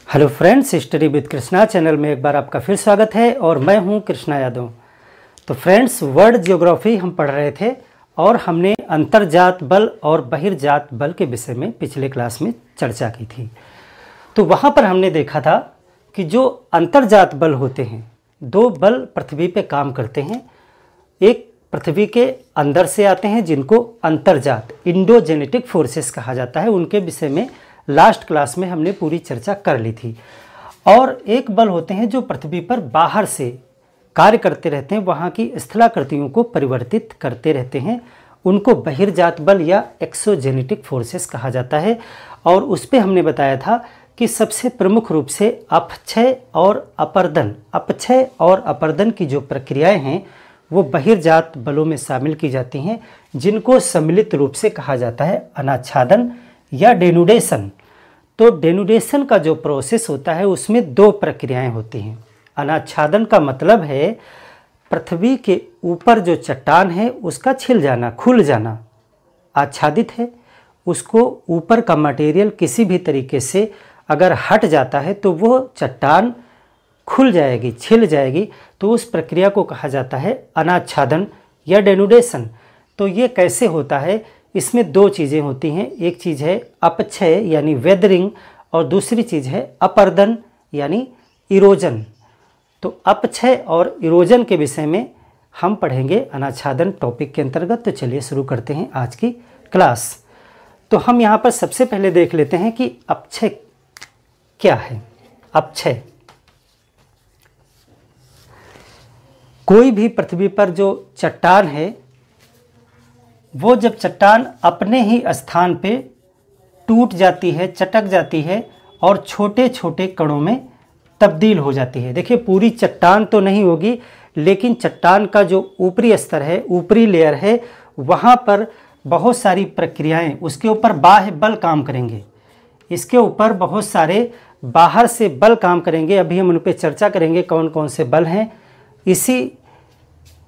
Hello friends, history with Krishna channel में एक बार आपका फिर स्वागत है और मैं हूं कृष्णा यादव। तो फ्रेंड्स, वर्ल्ड ज्योग्राफी हम पढ़ रहे थे और हमने अंतर्जात बल और बहिर्जात बल के विषय में पिछले क्लास में चर्चा की थी। तो वहां पर हमने देखा था कि जो अंतर्जात बल होते हैं, दो बल पृथ्वी पे काम करते हैं। एक पृथ्वी के अंदर से आते हैं जिनको अंतर्जात इंडोजेनेटिक फोर्सेस कहा जाता है, उनके विषय में लास्ट क्लास में हमने पूरी चर्चा कर ली थी। और एक बल होते हैं जो पृथ्वी पर बाहर से कार्य करते रहते हैं, वहाँ की स्थलाकृतियों को परिवर्तित करते रहते हैं, उनको बहिर्जात बल या एक्सोजेनेटिक फोर्सेस कहा जाता है। और उस पर हमने बताया था कि सबसे प्रमुख रूप से अपक्षय और अपर्दन की जो प्रक्रियाएं हैं वो बहिर्जात बलों में शामिल की जाती हैं, जिनको सम्मिलित रूप से कहा जाता है अनाच्छादन या डेनुडेशन। तो डेनुडेशन का जो प्रोसेस होता है उसमें दो प्रक्रियाएं होती हैं। अनाच्छादन का मतलब है पृथ्वी के ऊपर जो चट्टान है उसका छिल जाना, खुल जाना, आच्छादित है, उसको ऊपर का मटेरियल किसी भी तरीके से अगर हट जाता है तो वो चट्टान खुल जाएगी, छिल जाएगी। तो उस प्रक्रिया को कहा जाता है अनाच्छादन या डेनुडेशन। तो ये कैसे होता है? इसमें दो चीज़ें होती हैं। एक चीज़ है अपक्षय यानी वेदरिंग और दूसरी चीज़ है अपर्दन यानी इरोजन। तो अपक्षय और इरोजन के विषय में हम पढ़ेंगे अनाच्छादन टॉपिक के अंतर्गत। तो चलिए शुरू करते हैं आज की क्लास। तो हम यहाँ पर सबसे पहले देख लेते हैं कि अपक्षय क्या है। अपक्षय कोई भी पृथ्वी पर जो चट्टान है वो जब चट्टान अपने ही स्थान पे टूट जाती है, चटक जाती है और छोटे छोटे कणों में तब्दील हो जाती है। देखिए, पूरी चट्टान तो नहीं होगी, लेकिन चट्टान का जो ऊपरी स्तर है, ऊपरी लेयर है, वहाँ पर बहुत सारी प्रक्रियाएं, उसके ऊपर बाह्य बल काम करेंगे, इसके ऊपर बहुत सारे बाहर से बल काम करेंगे। अभी हम उन पर चर्चा करेंगे कौन कौन से बल हैं। इसी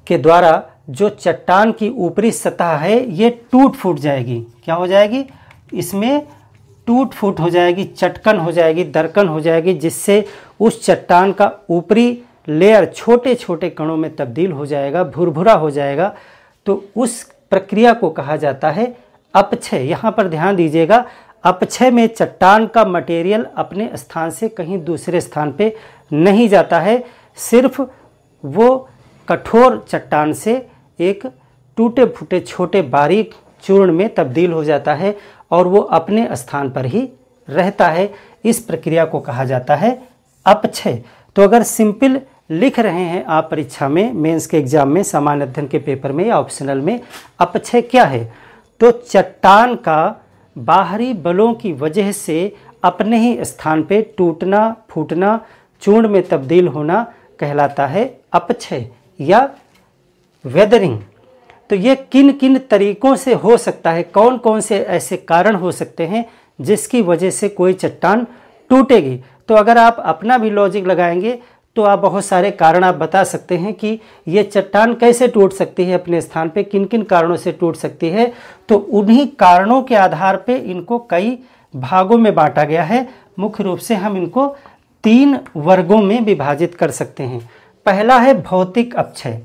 के द्वारा जो चट्टान की ऊपरी सतह है ये टूट फूट जाएगी। क्या हो जाएगी? इसमें टूट फूट हो जाएगी, चटकन हो जाएगी, दरकन हो जाएगी, जिससे उस चट्टान का ऊपरी लेयर छोटे छोटे कणों में तब्दील हो जाएगा, भुरभुरा हो जाएगा। तो उस प्रक्रिया को कहा जाता है अपक्षय। यहाँ पर ध्यान दीजिएगा, अपक्षय में चट्टान का मटेरियल अपने स्थान से कहीं दूसरे स्थान पे नहीं जाता है, सिर्फ वो कठोर चट्टान से एक टूटे फूटे छोटे बारीक चूर्ण में तब्दील हो जाता है और वो अपने स्थान पर ही रहता है। इस प्रक्रिया को कहा जाता है अपक्षय। तो अगर सिंपल लिख रहे हैं आप परीक्षा में, मेंस के एग्जाम में, सामान्य अध्ययन के पेपर में या ऑप्शनल में, अपक्षय क्या है? तो चट्टान का बाहरी बलों की वजह से अपने ही स्थान पे टूटना, फूटना, चूर्ण में तब्दील होना कहलाता है अपक्षय या वेदरिंग। तो ये किन किन तरीकों से हो सकता है, कौन कौन से ऐसे कारण हो सकते हैं जिसकी वजह से कोई चट्टान टूटेगी? तो अगर आप अपना भी लॉजिक लगाएंगे तो आप बहुत सारे कारण आप बता सकते हैं कि ये चट्टान कैसे टूट सकती है, अपने स्थान पे किन किन कारणों से टूट सकती है। तो उन्हीं कारणों के आधार पे इनको कई भागों में बांटा गया है। मुख्य रूप से हम इनको 3 वर्गों में विभाजित कर सकते हैं। पहला है भौतिक अपक्षय।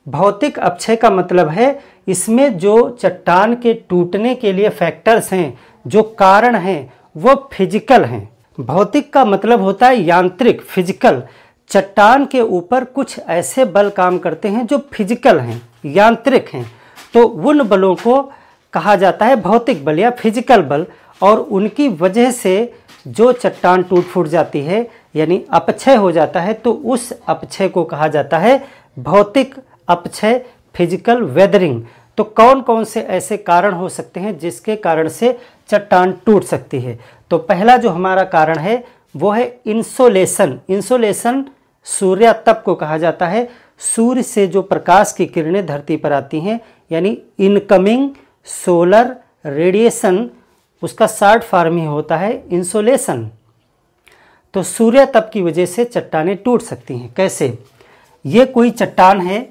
भौतिक अपक्षय का मतलब है इसमें जो चट्टान के टूटने के लिए फैक्टर्स हैं, जो कारण हैं, वो फिजिकल हैं। भौतिक का मतलब होता है यांत्रिक, फिजिकल। चट्टान के ऊपर कुछ ऐसे बल काम करते हैं जो फिजिकल हैं, यांत्रिक हैं। तो उन बलों को कहा जाता है भौतिक बल या फिजिकल बल, और उनकी वजह से जो चट्टान टूट फूट जाती है यानी अपक्षय हो जाता है, तो उस अपक्षय को कहा जाता है भौतिक अपक्षय, फिजिकल वेदरिंग। तो कौन कौन से ऐसे कारण हो सकते हैं जिसके कारण से चट्टान टूट सकती है? तो पहला जो हमारा कारण है वो है इंसोलेशन। इंसोलेशन सूर्यातप को कहा जाता है। सूर्य से जो प्रकाश की किरणें धरती पर आती हैं यानी इनकमिंग सोलर रेडिएशन, उसका शॉर्ट फॉर्म ही होता है इंसोलेशन। तो सूर्यातप की वजह से चट्टानें टूट सकती हैं। कैसे? ये कोई चट्टान है,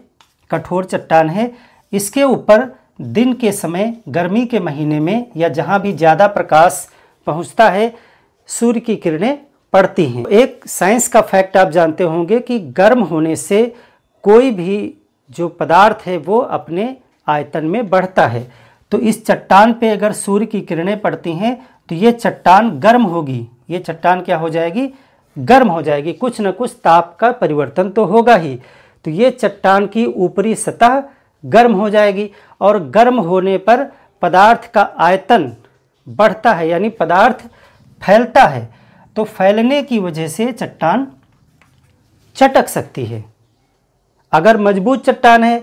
कठोर चट्टान है, इसके ऊपर दिन के समय गर्मी के महीने में या जहाँ भी ज़्यादा प्रकाश पहुँचता है, सूर्य की किरणें पड़ती हैं। एक साइंस का फैक्ट आप जानते होंगे कि गर्म होने से कोई भी जो पदार्थ है वो अपने आयतन में बढ़ता है। तो इस चट्टान पे अगर सूर्य की किरणें पड़ती हैं तो ये चट्टान गर्म होगी। ये चट्टान क्या हो जाएगी? गर्म हो जाएगी। कुछ न कुछ ताप का परिवर्तन तो होगा ही। तो ये चट्टान की ऊपरी सतह गर्म हो जाएगी और गर्म होने पर पदार्थ का आयतन बढ़ता है, यानी पदार्थ फैलता है। तो फैलने की वजह से चट्टान चटक सकती है। अगर मजबूत चट्टान है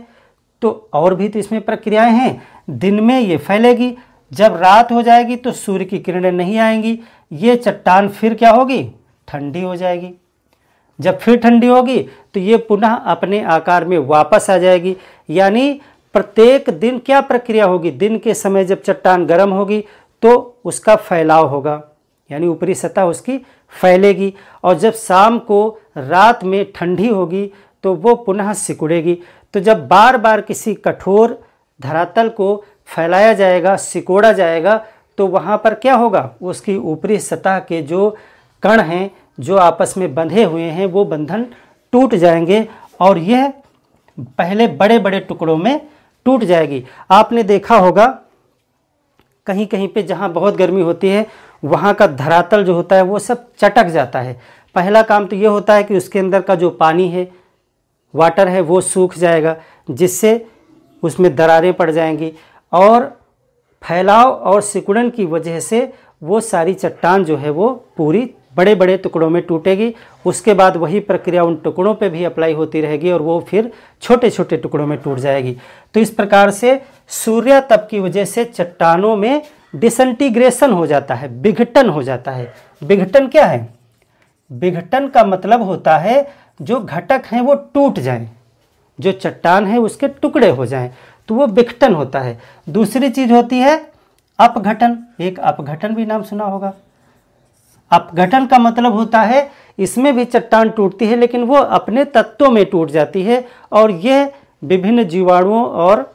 तो और भी तो इसमें प्रक्रियाएं हैं। दिन में ये फैलेगी, जब रात हो जाएगी तो सूर्य की किरणें नहीं आएंगी, ये चट्टान फिर क्या होगी? ठंडी हो जाएगी। जब फिर ठंडी होगी तो ये पुनः अपने आकार में वापस आ जाएगी। यानी प्रत्येक दिन क्या प्रक्रिया होगी? दिन के समय जब चट्टान गर्म होगी तो उसका फैलाव होगा, यानी ऊपरी सतह उसकी फैलेगी, और जब शाम को रात में ठंडी होगी तो वो पुनः सिकुड़ेगी। तो जब बार बार किसी कठोर धरातल को फैलाया जाएगा, सिकोड़ा जाएगा, तो वहाँ पर क्या होगा? उसकी ऊपरी सतह के जो कण हैं, जो आपस में बंधे हुए हैं, वो बंधन टूट जाएंगे और यह पहले बड़े बड़े टुकड़ों में टूट जाएगी। आपने देखा होगा कहीं कहीं पे जहाँ बहुत गर्मी होती है वहाँ का धरातल जो होता है वो सब चटक जाता है। पहला काम तो ये होता है कि उसके अंदर का जो पानी है, वाटर है, वो सूख जाएगा, जिससे उसमें दरारें पड़ जाएंगी और फैलाव और सिकुड़न की वजह से वो सारी चट्टान जो है वो पूरी बड़े बड़े टुकड़ों में टूटेगी। उसके बाद वही प्रक्रिया उन टुकड़ों पे भी अप्लाई होती रहेगी और वो फिर छोटे छोटे टुकड़ों में टूट जाएगी। तो इस प्रकार से सूर्य तप की वजह से चट्टानों में डिसइंटीग्रेशन हो जाता है, विघटन हो जाता है। विघटन क्या है? विघटन का मतलब होता है जो घटक हैं वो टूट जाएं, जो चट्टान है उसके टुकड़े हो जाएं, तो वो विघटन होता है। दूसरी चीज होती है अपघटन। एक अपघटन भी नाम सुना होगा। अपघटन का मतलब होता है इसमें भी चट्टान टूटती है लेकिन वो अपने तत्वों में टूट जाती है, और यह विभिन्न जीवाणुओं और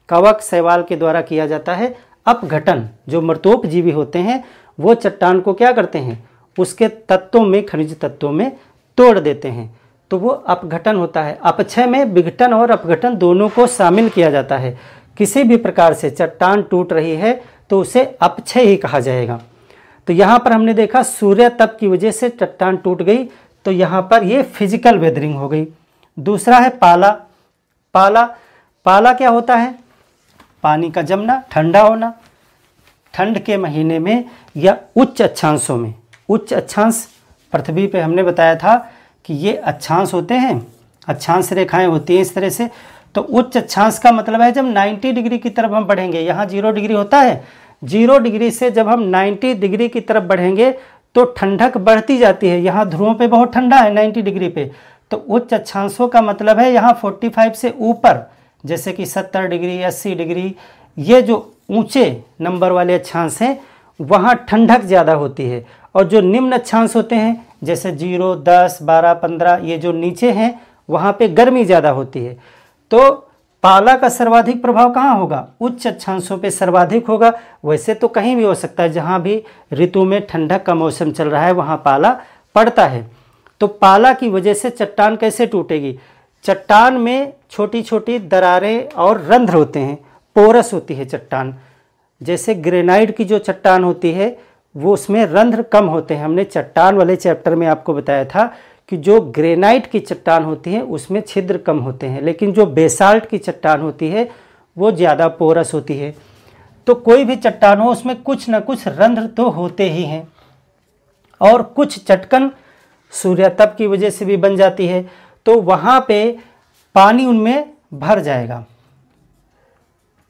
कवक शैवाल के द्वारा किया जाता है। अपघटन, जो मृतोपजीवी होते हैं वो चट्टान को क्या करते हैं? उसके तत्वों में, खनिज तत्वों में तोड़ देते हैं, तो वो अपघटन होता है। अपक्षय में विघटन और अपघटन दोनों को शामिल किया जाता है। किसी भी प्रकार से चट्टान टूट रही है तो उसे अपक्षय ही कहा जाएगा। तो यहाँ पर हमने देखा सूर्य तप की वजह से चट्टान टूट गई, तो यहाँ पर ये फिजिकल वेदरिंग हो गई। दूसरा है पाला। पाला क्या होता है? पानी का जमना, ठंडा होना। ठंड के महीने में या उच्च अक्षांशों में, उच्च अक्षांश पृथ्वी पे हमने बताया था कि ये अक्षांश होते हैं, अक्षांश रेखाएं होती हैं इस तरह से। तो उच्च अक्षांश का मतलब है जब 90 डिग्री की तरफ हम बढ़ेंगे, यहाँ 0 डिग्री होता है, 0 डिग्री से जब हम 90 डिग्री की तरफ बढ़ेंगे तो ठंडक बढ़ती जाती है। यहाँ ध्रुवों पे बहुत ठंडा है 90 डिग्री पे, तो उच्च अक्षांशों का मतलब है यहाँ 45 से ऊपर, जैसे कि 70 डिग्री, 80 डिग्री, ये जो ऊंचे नंबर वाले अक्षांश हैं वहाँ ठंडक ज़्यादा होती है। और जो निम्न अक्षांश होते हैं जैसे 0, 10, 12, 15, ये जो नीचे हैं वहाँ पे गर्मी ज़्यादा होती है। तो पाला का सर्वाधिक प्रभाव कहाँ होगा? उच्च अक्षांशों पे सर्वाधिक होगा। वैसे तो कहीं भी हो सकता है, जहाँ भी ऋतु में ठंडक का मौसम चल रहा है वहाँ पाला पड़ता है। तो पाला की वजह से चट्टान कैसे टूटेगी? चट्टान में छोटी छोटी दरारें और रंध्र होते हैं, पोरस होती है चट्टान। जैसे ग्रेनाइट की जो चट्टान होती है वो उसमें रंध्र कम होते हैं। हमने चट्टान वाले चैप्टर में आपको बताया था कि जो ग्रेनाइट की चट्टान होती है उसमें छिद्र कम होते हैं, लेकिन जो बेसाल्ट की चट्टान होती है वो ज़्यादा पोरस होती है। तो कोई भी चट्टान हो उसमें कुछ न कुछ रंध्र तो होते ही हैं, और कुछ चटकन सूर्यतप की वजह से भी बन जाती है। तो वहाँ पे पानी उनमें भर जाएगा,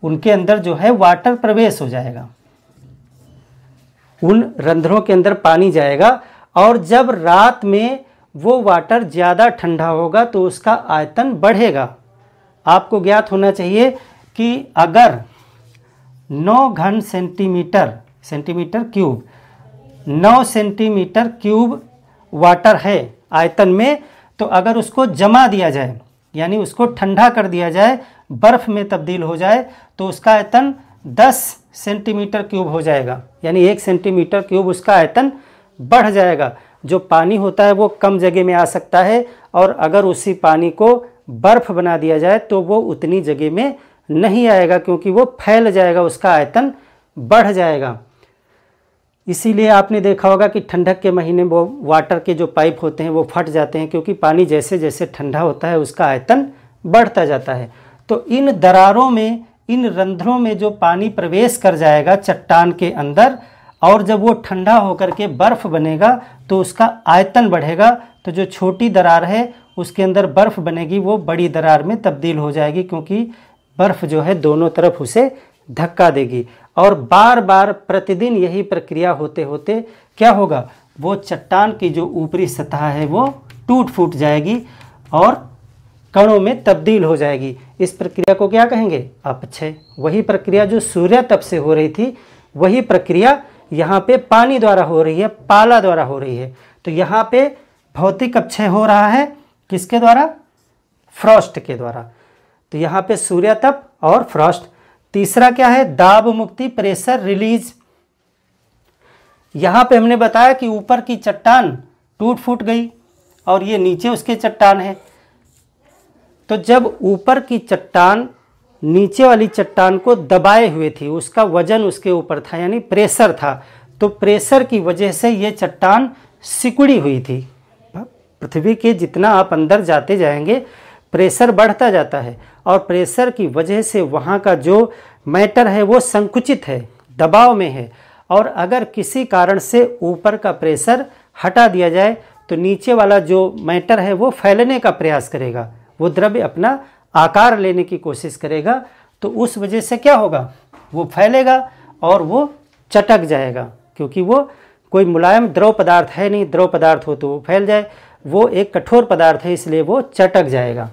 उनके अंदर जो है वाटर प्रवेश हो जाएगा, उन रंध्रों के अंदर पानी जाएगा, और जब रात में वो वाटर ज़्यादा ठंडा होगा तो उसका आयतन बढ़ेगा। आपको ज्ञात होना चाहिए कि अगर 9 घन centimetre cube 9 centimetre cube water है आयतन में, तो अगर उसको जमा दिया जाए, यानी उसको ठंडा कर दिया जाए, बर्फ़ में तब्दील हो जाए, तो उसका आयतन 10 सेंटीमीटर क्यूब हो जाएगा, यानी 1 सेंटीमीटर क्यूब उसका आयतन बढ़ जाएगा। जो पानी होता है वो कम जगह में आ सकता है, और अगर उसी पानी को बर्फ़ बना दिया जाए तो वो उतनी जगह में नहीं आएगा, क्योंकि वो फैल जाएगा, उसका आयतन बढ़ जाएगा। इसीलिए आपने देखा होगा कि ठंडक के महीने वो वाटर के जो पाइप होते हैं वो फट जाते हैं, क्योंकि पानी जैसे जैसे ठंडा होता है उसका आयतन बढ़ता जाता है। तो इन दरारों में, इन रंध्रों में जो पानी प्रवेश कर जाएगा चट्टान के अंदर, और जब वो ठंडा होकर के बर्फ़ बनेगा तो उसका आयतन बढ़ेगा। तो जो छोटी दरार है उसके अंदर बर्फ़ बनेगी, वो बड़ी दरार में तब्दील हो जाएगी, क्योंकि बर्फ़ जो है दोनों तरफ उसे धक्का देगी। और बार बार प्रतिदिन यही प्रक्रिया होते होते क्या होगा, वो चट्टान की जो ऊपरी सतह है वो टूट फूट जाएगी और कणों में तब्दील हो जाएगी। इस प्रक्रिया को क्या कहेंगे, अपक्षय। वही प्रक्रिया जो सूर्य तप से हो रही थी, वही प्रक्रिया यहाँ पे पानी द्वारा हो रही है, पाला द्वारा हो रही है। तो यहाँ पे भौतिक अपक्षय हो रहा है किसके द्वारा, फ्रॉस्ट के द्वारा। तो यहाँ पे सूर्य तप और फ्रॉस्ट। तीसरा क्या है, दाब मुक्ति, प्रेशर रिलीज। यहाँ पे हमने बताया कि ऊपर की चट्टान टूट फूट गई और ये नीचे उसके चट्टान है। तो जब ऊपर की चट्टान नीचे वाली चट्टान को दबाए हुए थी, उसका वजन उसके ऊपर था, यानी प्रेशर था, तो प्रेशर की वजह से ये चट्टान सिकुड़ी हुई थी। पृथ्वी के जितना आप अंदर जाते जाएंगे प्रेशर बढ़ता जाता है, और प्रेशर की वजह से वहाँ का जो मैटर है वो संकुचित है, दबाव में है। और अगर किसी कारण से ऊपर का प्रेशर हटा दिया जाए तो नीचे वाला जो मैटर है वो फैलने का प्रयास करेगा, वो द्रव्य अपना आकार लेने की कोशिश करेगा। तो उस वजह से क्या होगा, वो फैलेगा और वो चटक जाएगा, क्योंकि वो कोई मुलायम द्रव पदार्थ है नहीं। द्रव पदार्थ हो तो वो फैल जाए, वो एक कठोर पदार्थ है, इसलिए वो चटक जाएगा।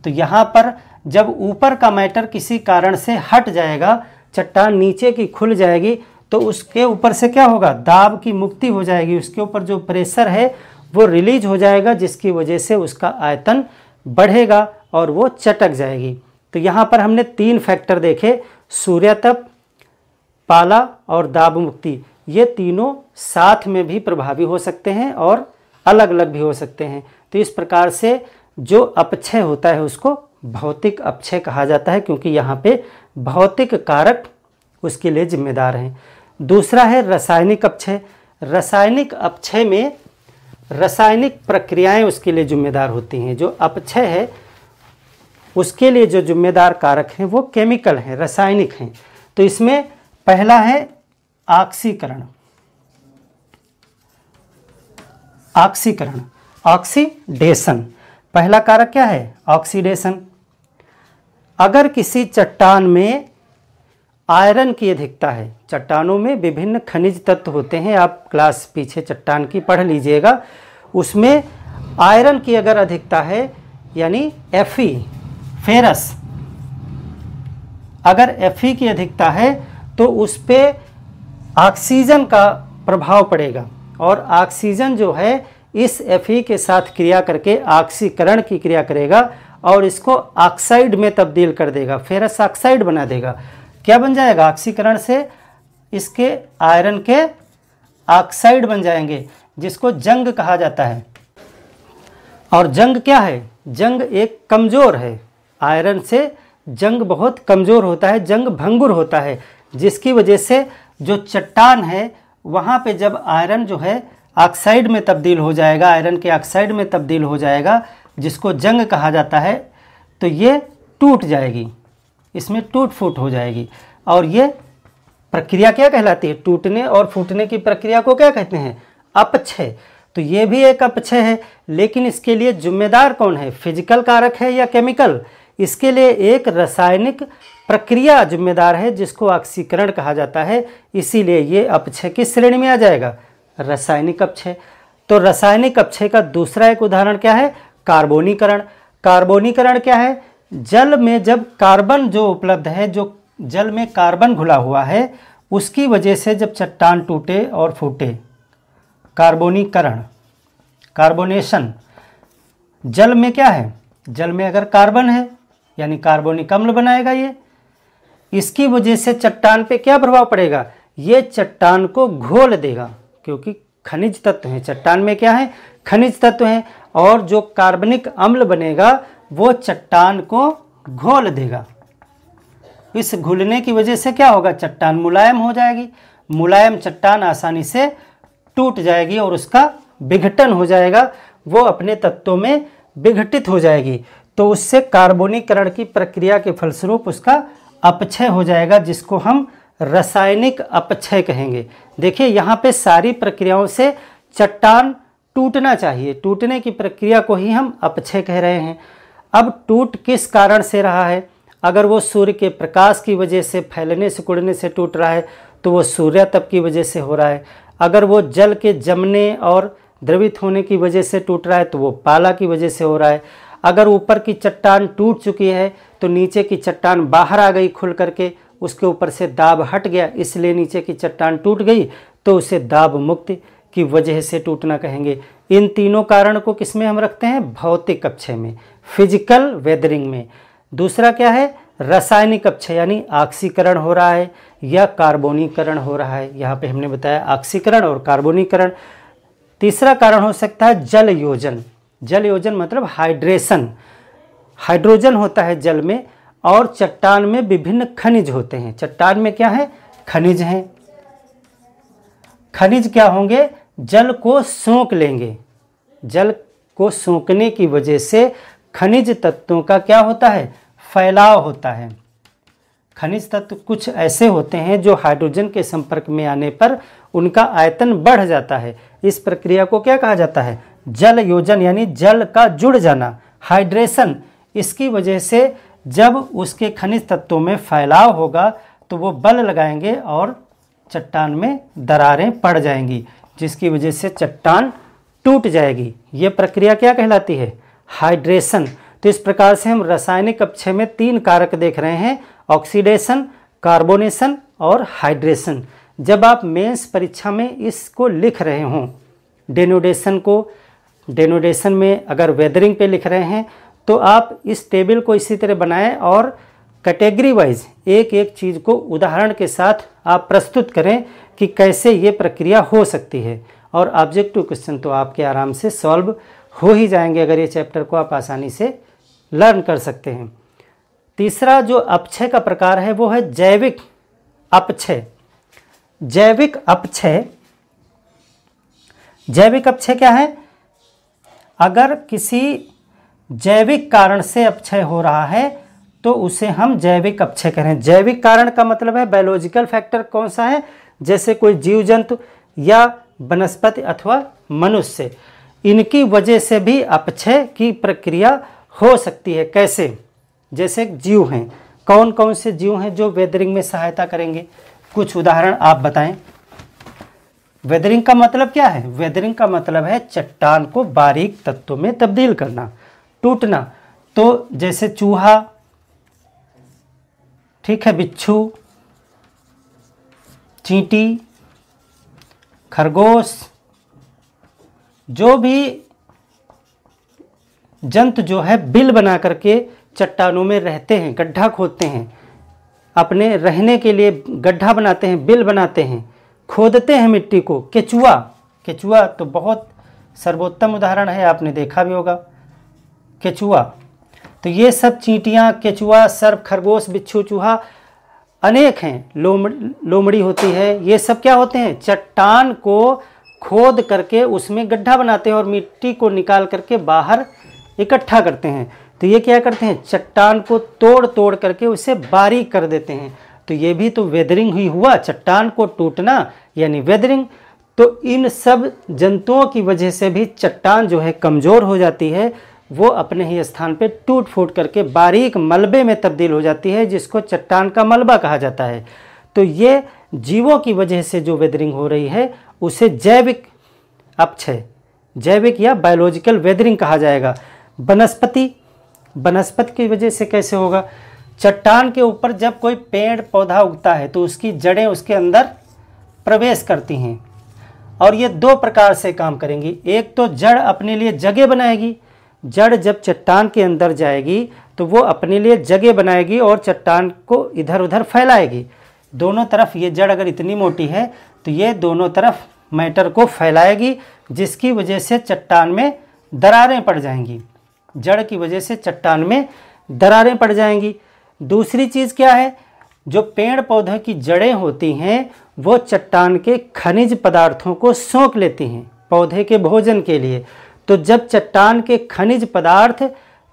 तो यहाँ पर जब ऊपर का मैटर किसी कारण से हट जाएगा, चट्टान नीचे की खुल जाएगी, तो उसके ऊपर से क्या होगा, दाब की मुक्ति हो जाएगी। उसके ऊपर जो प्रेशर है वो रिलीज हो जाएगा, जिसकी वजह से उसका आयतन बढ़ेगा और वो चटक जाएगी। तो यहाँ पर हमने 3 फैक्टर देखे, सूर्य तप, पाला और दाब मुक्ति। ये तीनों साथ में भी प्रभावी हो सकते हैं और अलग अलग भी हो सकते हैं। तो इस प्रकार से जो अपक्षय होता है उसको भौतिक अपक्षय कहा जाता है, क्योंकि यहाँ पे भौतिक कारक उसके लिए जिम्मेदार हैं। दूसरा है रासायनिक अपक्षय। रासायनिक अपक्षय में रासायनिक प्रक्रियाएं उसके लिए जिम्मेदार होती हैं। जो अपक्षय है उसके लिए जो जिम्मेदार कारक हैं वो केमिकल हैं, रासायनिक हैं। तो इसमें पहला है ऑक्सीकरण, ऑक्सीडेशन। पहला कारक क्या है, ऑक्सीडेशन। अगर किसी चट्टान में आयरन की अधिकता है, चट्टानों में विभिन्न खनिज तत्व होते हैं, आप क्लास पीछे चट्टान की पढ़ लीजिएगा, उसमें आयरन की अगर अधिकता है, यानी Fe, फेरस, अगर Fe की अधिकता है तो उस पर ऑक्सीजन का प्रभाव पड़ेगा, और ऑक्सीजन जो है इस Fe के साथ क्रिया करके ऑक्सीकरण की क्रिया करेगा और इसको ऑक्साइड में तब्दील कर देगा, फेरस ऑक्साइड बना देगा। क्या बन जाएगा, ऑक्सीकरण से इसके आयरन के ऑक्साइड बन जाएंगे, जिसको जंग कहा जाता है। और जंग क्या है, जंग एक कमज़ोर है, आयरन से जंग बहुत कमज़ोर होता है, जंग भंगुर होता है, जिसकी वजह से जो चट्टान है वहाँ पे जब आयरन जो है ऑक्साइड में तब्दील हो जाएगा, आयरन के ऑक्साइड में तब्दील हो जाएगा, जिसको जंग कहा जाता है, तो ये टूट जाएगी, इसमें टूट फूट हो जाएगी। और ये प्रक्रिया क्या कहलाती है, टूटने और फूटने की प्रक्रिया को क्या कहते हैं, अपक्षय। तो ये भी एक अपक्षय है, लेकिन इसके लिए जिम्मेदार कौन है, फिजिकल कारक है या केमिकल। इसके लिए एक रासायनिक प्रक्रिया जिम्मेदार है, जिसको ऑक्सीकरण कहा जाता है, इसीलिए ये अपक्षय की श्रेणी में आ जाएगा, रासायनिक अपक्षय। तो रासायनिक अपक्षय का दूसरा एक उदाहरण क्या है, कार्बोनीकरण। कार्बोनीकरण क्या है, जल में जब कार्बन जो उपलब्ध है, जो जल में कार्बन घुला हुआ है, उसकी वजह से जब चट्टान टूटे और फूटे, कार्बोनीकरण, कार्बोनेशन। जल में क्या है, जल में अगर कार्बन है यानी कार्बोनिक अम्ल बनाएगा ये, इसकी वजह से चट्टान पे क्या प्रभाव पड़ेगा, ये चट्टान को घोल देगा, क्योंकि खनिज तत्व हैं। चट्टान में क्या है? खनिज तत्व हैं। और जो कार्बनिक अम्ल बनेगा वो चट्टान को घोल देगा। इस घुलने की वजह से क्या होगा? चट्टान मुलायम हो जाएगी। मुलायम चट्टान आसानी से टूट जाएगी और उसका विघटन हो जाएगा, वो अपने तत्वों में विघटित हो जाएगी। तो उससे कार्बोनीकरण की प्रक्रिया के फलस्वरूप उसका अपक्षय हो जाएगा, जिसको हम रासायनिक अपक्षय कहेंगे। देखिए यहाँ पे सारी प्रक्रियाओं से चट्टान टूटना चाहिए, टूटने की प्रक्रिया को ही हम अपक्षय कह रहे हैं। अब टूट किस कारण से रहा है? अगर वो सूर्य के प्रकाश की वजह से फैलने सिकुड़ने से टूट रहा है तो वो सूर्यातप की वजह से हो रहा है। अगर वो जल के जमने और द्रवित होने की वजह से टूट रहा है तो वो पाला की वजह से हो रहा है। अगर ऊपर की चट्टान टूट चुकी है तो नीचे की चट्टान बाहर आ गई खुल करके, उसके ऊपर से दाब हट गया, इसलिए नीचे की चट्टान टूट गई, तो उसे दाब मुक्त की वजह से टूटना कहेंगे। इन तीनों कारण को किस में हम रखते हैं? भौतिक अपक्षय में, फिजिकल वेदरिंग में। दूसरा क्या है? रासायनिक अपक्षय, यानी ऑक्सीकरण हो रहा है या कार्बोनीकरण हो रहा है। यहाँ पे हमने बताया ऑक्सीकरण और कार्बोनीकरण। तीसरा कारण हो सकता है जल योजन। जल योजन मतलब हाइड्रेशन। हाइड्रोजन होता है जल में और चट्टान में विभिन्न खनिज होते हैं। चट्टान में क्या है? खनिज हैं। खनिज क्या होंगे? जल को सोख लेंगे। जल को सोखने की वजह से खनिज तत्वों का क्या होता है? फैलाव होता है। खनिज तत्व कुछ ऐसे होते हैं जो हाइड्रोजन के संपर्क में आने पर उनका आयतन बढ़ जाता है। इस प्रक्रिया को क्या कहा जाता है? जल योजन, यानी जल का जुड़ जाना, हाइड्रेशन। इसकी वजह से जब उसके खनिज तत्वों में फैलाव होगा तो वो बल लगाएंगे और चट्टान में दरारें पड़ जाएंगी, जिसकी वजह से चट्टान टूट जाएगी। ये प्रक्रिया क्या कहलाती है? हाइड्रेशन। तो इस प्रकार से हम रासायनिक अपक्षय में 3 कारक देख रहे हैं, ऑक्सीडेशन, कार्बोनेशन और हाइड्रेशन। जब आप मेंस परीक्षा में इसको लिख रहे हों, डेनोडेशन को, डेनोडेशन में अगर वेदरिंग पे लिख रहे हैं तो आप इस टेबल को इसी तरह बनाएं और कैटेगरी वाइज एक एक चीज़ को उदाहरण के साथ आप प्रस्तुत करें कि कैसे ये प्रक्रिया हो सकती है। और ऑब्जेक्टिव क्वेश्चन तो आपके आराम से सॉल्व हो ही जाएंगे अगर ये चैप्टर को आप आसानी से लर्न कर सकते हैं। तीसरा जो अपक्षय का प्रकार है वो है जैविक अपक्षय। जैविक अपक्षय, जैविक अपक्षय क्या है? अगर किसी जैविक कारण से अपक्षय हो रहा है तो उसे हम जैविक अपक्षय करें। जैविक कारण का मतलब है बायोलॉजिकल फैक्टर कौन सा है? जैसे कोई जीव जंतु या वनस्पति अथवा मनुष्य, इनकी वजह से भी अपक्षय की प्रक्रिया हो सकती है। कैसे? जैसे जीव हैं, कौन कौन से जीव हैं जो वेदरिंग में सहायता करेंगे? कुछ उदाहरण आप बताएं। वेदरिंग का मतलब क्या है? वेदरिंग का मतलब है चट्टान को बारीक तत्वों में तब्दील करना, टूटना। तो जैसे चूहा, ठीक है, बिच्छू, चींटी, खरगोश, जो भी जंतु जो है बिल बना करके चट्टानों में रहते हैं, गड्ढा खोदते हैं, अपने रहने के लिए गड्ढा बनाते हैं, बिल बनाते हैं, खोदते हैं मिट्टी को। केचुआ, केचुआ तो बहुत सर्वोत्तम उदाहरण है, आपने देखा भी होगा केचुआ। तो ये सब चींटियाँ, केचुआ, सर्प, खरगोश, बिच्छू, चूहा अनेक हैं, लोमड़ी होती है, ये सब क्या होते हैं? चट्टान को खोद करके उसमें गड्ढा बनाते हैं और मिट्टी को निकाल करके बाहर इकट्ठा करते हैं। तो ये क्या करते हैं? चट्टान को तोड़ तोड़ करके उसे बारीक कर देते हैं। तो ये भी तो वेदरिंग ही हुआ, चट्टान को टूटना यानी वेदरिंग। तो इन सब जंतुओं की वजह से भी चट्टान जो है कमज़ोर हो जाती है, वो अपने ही स्थान पे टूट फूट करके बारीक मलबे में तब्दील हो जाती है, जिसको चट्टान का मलबा कहा जाता है। तो ये जीवों की वजह से जो वेदरिंग हो रही है उसे जैविक अपक्षय, जैविक या बायोलॉजिकल वेदरिंग कहा जाएगा। वनस्पति, वनस्पति की वजह से कैसे होगा? चट्टान के ऊपर जब कोई पेड़ पौधा उगता है तो उसकी जड़ें उसके अंदर प्रवेश करती हैं और ये 2 प्रकार से काम करेंगी। एक तो जड़ अपने लिए जगह बनाएगी, जड़ जब चट्टान के अंदर जाएगी तो वो अपने लिए जगह बनाएगी और चट्टान को इधर उधर फैलाएगी। दोनों तरफ ये जड़ अगर इतनी मोटी है तो ये दोनों तरफ मैटर को फैलाएगी, जिसकी वजह से चट्टान में दरारें पड़ जाएंगी। जड़ की वजह से चट्टान में दरारें पड़ जाएंगी। दूसरी चीज़ क्या है, जो पेड़ पौधे की जड़ें होती हैं वो चट्टान के खनिज पदार्थों को सोख लेती हैं पौधे के भोजन के लिए। तो जब चट्टान के खनिज पदार्थ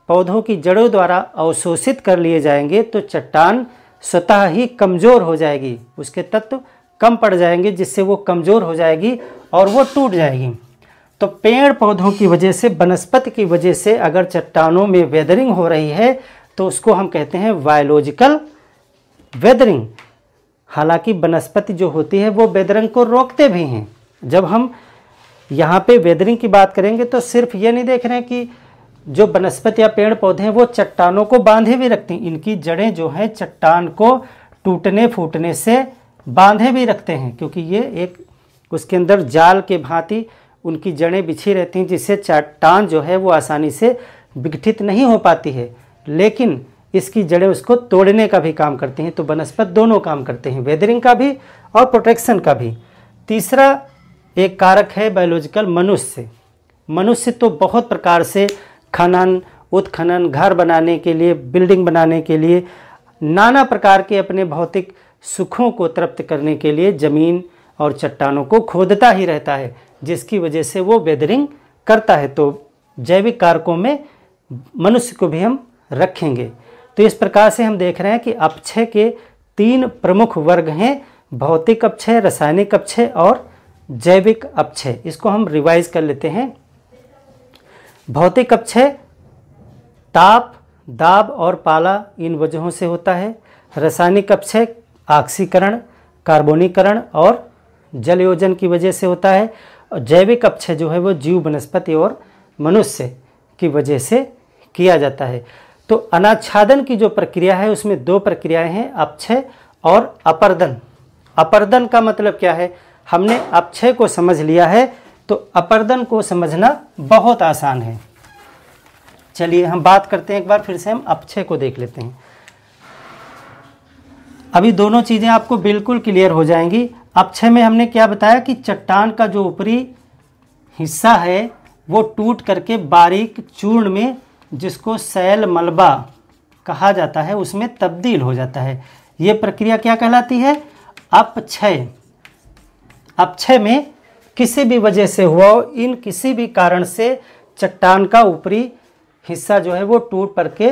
पौधों की जड़ों द्वारा अवशोषित कर लिए जाएंगे तो चट्टान स्वतः ही कमज़ोर हो जाएगी, उसके तत्व कम पड़ जाएंगे, जिससे वो कमज़ोर हो जाएगी और वो टूट जाएगी। तो पेड़ पौधों की वजह से, वनस्पति की वजह से अगर चट्टानों में वेदरिंग हो रही है तो उसको हम कहते हैं बायोलॉजिकल वेदरिंग। हालांकि वनस्पति जो होती है वो वेदरिंग को रोकते भी हैं। जब हम यहाँ पे वेदरिंग की बात करेंगे तो सिर्फ ये नहीं देख रहे हैं कि जो वनस्पति या पेड़ पौधे हैं वो चट्टानों को बांधे भी रखती हैं, इनकी जड़ें जो हैं चट्टान को टूटने फूटने से बांधे भी रखते हैं, क्योंकि ये एक उसके अंदर जाल के भांति उनकी जड़ें बिछी रहती हैं, जिससे चट्टान जो है वो आसानी से विघटित नहीं हो पाती है, लेकिन इसकी जड़ें उसको तोड़ने का भी काम करती हैं। तो वनस्पति दोनों काम करते हैं, वेदरिंग का भी और प्रोटेक्शन का भी। तीसरा एक कारक है बायोलॉजिकल मनुष्य। मनुष्य तो बहुत प्रकार से खनन उत्खनन, घर बनाने के लिए, बिल्डिंग बनाने के लिए, नाना प्रकार के अपने भौतिक सुखों को तृप्त करने के लिए ज़मीन और चट्टानों को खोदता ही रहता है, जिसकी वजह से वो वेदरिंग करता है। तो जैविक कारकों में मनुष्य को भी हम रखेंगे। तो इस प्रकार से हम देख रहे हैं कि अपक्षय के 3 प्रमुख वर्ग हैं, भौतिक अपक्षय, रासायनिक अपक्षय और जैविक अपक्षय। इसको हम रिवाइज कर लेते हैं। भौतिक अपक्षय ताप, दाब और पाला इन वजहों से होता है। रासायनिक अपक्षय ऑक्सीकरण, कार्बोनीकरण और जलयोजन की वजह से होता है। और जैविक अपक्षय जो है वो जीव, वनस्पति और मनुष्य की वजह से किया जाता है। तो अनाच्छादन की जो प्रक्रिया है उसमें 2 प्रक्रियाएं हैं, अपक्षय और अपर्दन। अपर्दन का मतलब क्या है, हमने अपक्षय को समझ लिया है तो अपर्दन को समझना बहुत आसान है। चलिए हम बात करते हैं, एक बार फिर से हम अपक्षय को देख लेते हैं। अभी दोनों चीज़ें आपको बिल्कुल क्लियर हो जाएंगी। अपक्षय में हमने क्या बताया कि चट्टान का जो ऊपरी हिस्सा है वो टूट करके बारीक चूर्ण में, जिसको शैल मलबा कहा जाता है, उसमें तब्दील हो जाता है। ये प्रक्रिया क्या कहलाती है, अपक्षय। अपक्षय में किसी भी वजह से हुआ, इन किसी भी कारण से चट्टान का ऊपरी हिस्सा जो है वो टूट पड़ के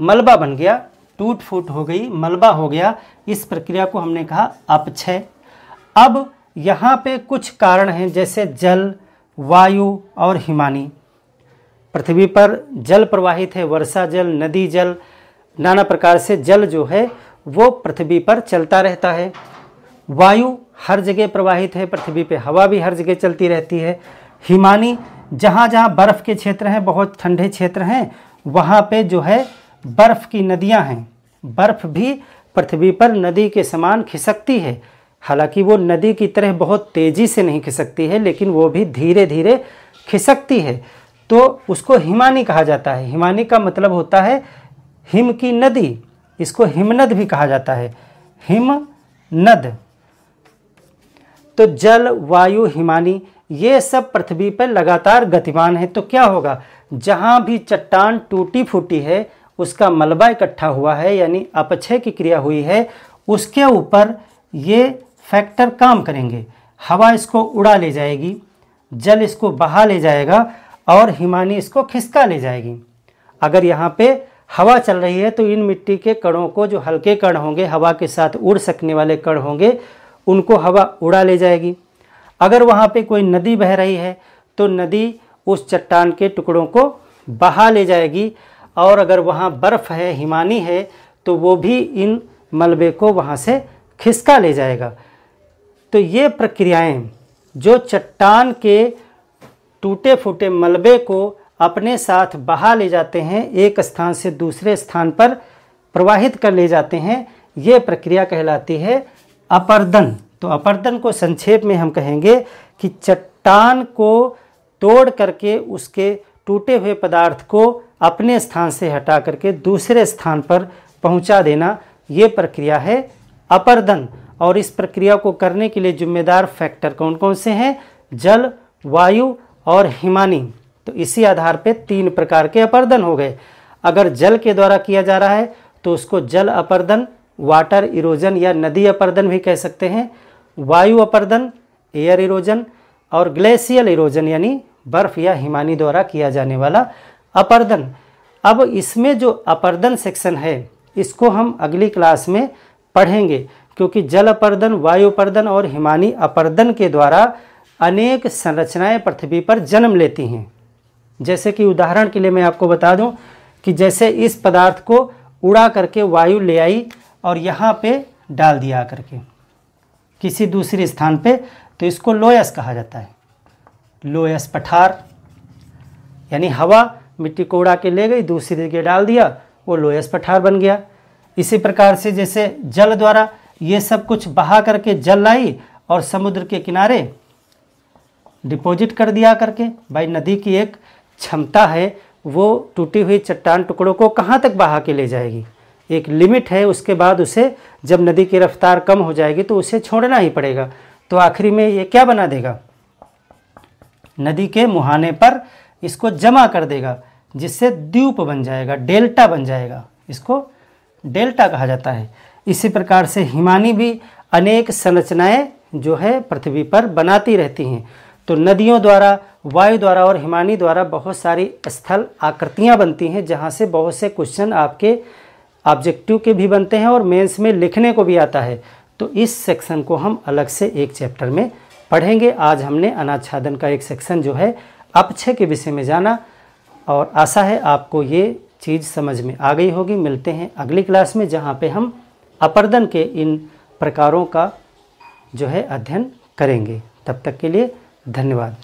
मलबा बन गया, टूट फूट हो गई, मलबा हो गया। इस प्रक्रिया को हमने कहा अपक्षय। अब यहाँ पे कुछ कारण हैं, जैसे जल, वायु और हिमानी। पृथ्वी पर जल प्रवाहित है, वर्षा जल, नदी जल, नाना प्रकार से जल जो है वो पृथ्वी पर चलता रहता है। वायु हर जगह प्रवाहित है पृथ्वी पे, हवा भी हर जगह चलती रहती है। हिमानी, जहाँ जहाँ बर्फ़ के क्षेत्र हैं, बहुत ठंडे क्षेत्र हैं, वहाँ पे जो है बर्फ़ की नदियाँ हैं। बर्फ़ भी पृथ्वी पर नदी के समान खिसकती है, हालांकि वो नदी की तरह बहुत तेज़ी से नहीं खिसकती है, लेकिन वो भी धीरे धीरे खिसकती है। तो उसको हिमानी कहा जाता है। हिमानी का मतलब होता है हिम की नदी, इसको हिमनद भी कहा जाता है, हिमनद। तो जल, वायु, हिमानी ये सब पृथ्वी पर लगातार गतिमान है। तो क्या होगा, जहाँ भी चट्टान टूटी फूटी है, उसका मलबा इकट्ठा हुआ है, यानी अपक्षय की क्रिया हुई है, उसके ऊपर ये फैक्टर काम करेंगे। हवा इसको उड़ा ले जाएगी, जल इसको बहा ले जाएगा और हिमानी इसको खिसका ले जाएगी। अगर यहाँ पे हवा चल रही है तो इन मिट्टी के कणों को, जो हल्के कण होंगे, हवा के साथ उड़ सकने वाले कण होंगे, उनको हवा उड़ा ले जाएगी। अगर वहाँ पे कोई नदी बह रही है तो नदी उस चट्टान के टुकड़ों को बहा ले जाएगी। और अगर वहाँ बर्फ़ है, हिमानी है, तो वो भी इन मलबे को वहाँ से खिसका ले जाएगा। तो ये प्रक्रियाएं जो चट्टान के टूटे फूटे मलबे को अपने साथ बहा ले जाते हैं, एक स्थान से दूसरे स्थान पर प्रवाहित कर ले जाते हैं, ये प्रक्रिया कहलाती है अपर्दन। तो अपर्दन को संक्षेप में हम कहेंगे कि चट्टान को तोड़ करके उसके टूटे हुए पदार्थ को अपने स्थान से हटा करके दूसरे स्थान पर पहुंचा देना, ये प्रक्रिया है अपर्दन। और इस प्रक्रिया को करने के लिए जिम्मेदार फैक्टर कौन कौन से हैं? जल, वायु और हिमानी। तो इसी आधार पे 3 प्रकार के अपर्दन हो गए। अगर जल के द्वारा किया जा रहा है तो उसको जल अपर्दन, वाटर इरोजन या नदी अपर्दन भी कह सकते हैं। वायु अपर्दन, एयर इरोजन, और ग्लेशियल इरोजन यानी बर्फ या हिमानी द्वारा किया जाने वाला अपर्दन। अब इसमें जो अपर्दन सेक्शन है इसको हम अगली क्लास में पढ़ेंगे, क्योंकि जल अपर्दन, वायु अपर्दन और हिमानी अपर्दन के द्वारा अनेक संरचनाएं पृथ्वी पर जन्म लेती हैं। जैसे कि उदाहरण के लिए मैं आपको बता दूं कि जैसे इस पदार्थ को उड़ा करके वायु ले आई और यहाँ पे डाल दिया करके किसी दूसरे स्थान पे, तो इसको लोयस कहा जाता है। लोयस पठार, यानी हवा मिट्टी को उड़ा के ले गई, दूसरी जगह डाल दिया, वो लोयस पठार बन गया। इसी प्रकार से जैसे जल द्वारा ये सब कुछ बहा करके जल लाई और समुद्र के किनारे डिपॉजिट कर दिया करके। भाई नदी की एक क्षमता है, वो टूटी हुई चट्टान टुकड़ों को कहाँ तक बहा के ले जाएगी, एक लिमिट है। उसके बाद उसे जब नदी की रफ्तार कम हो जाएगी तो उसे छोड़ना ही पड़ेगा। तो आखिरी में ये क्या बना देगा? नदी के मुहाने पर इसको जमा कर देगा, जिससे द्वीप बन जाएगा, डेल्टा बन जाएगा। इसको डेल्टा कहा जाता है। इसी प्रकार से हिमानी भी अनेक संरचनाएं जो है पृथ्वी पर बनाती रहती हैं। तो नदियों द्वारा, वायु द्वारा और हिमानी द्वारा बहुत सारी स्थल आकृतियां बनती हैं, जहां से बहुत से क्वेश्चन आपके ऑब्जेक्टिव के भी बनते हैं और मेंस में लिखने को भी आता है। तो इस सेक्शन को हम अलग से एक चैप्टर में पढ़ेंगे। आज हमने अनाच्छादन का एक सेक्शन जो है अपक्षय के विषय में जाना, और आशा है आपको ये चीज़ समझ में आ गई होगी। मिलते हैं अगली क्लास में, जहाँ पे हम अपर्दन के इन प्रकारों का जो है अध्ययन करेंगे। तब तक के लिए धन्यवाद।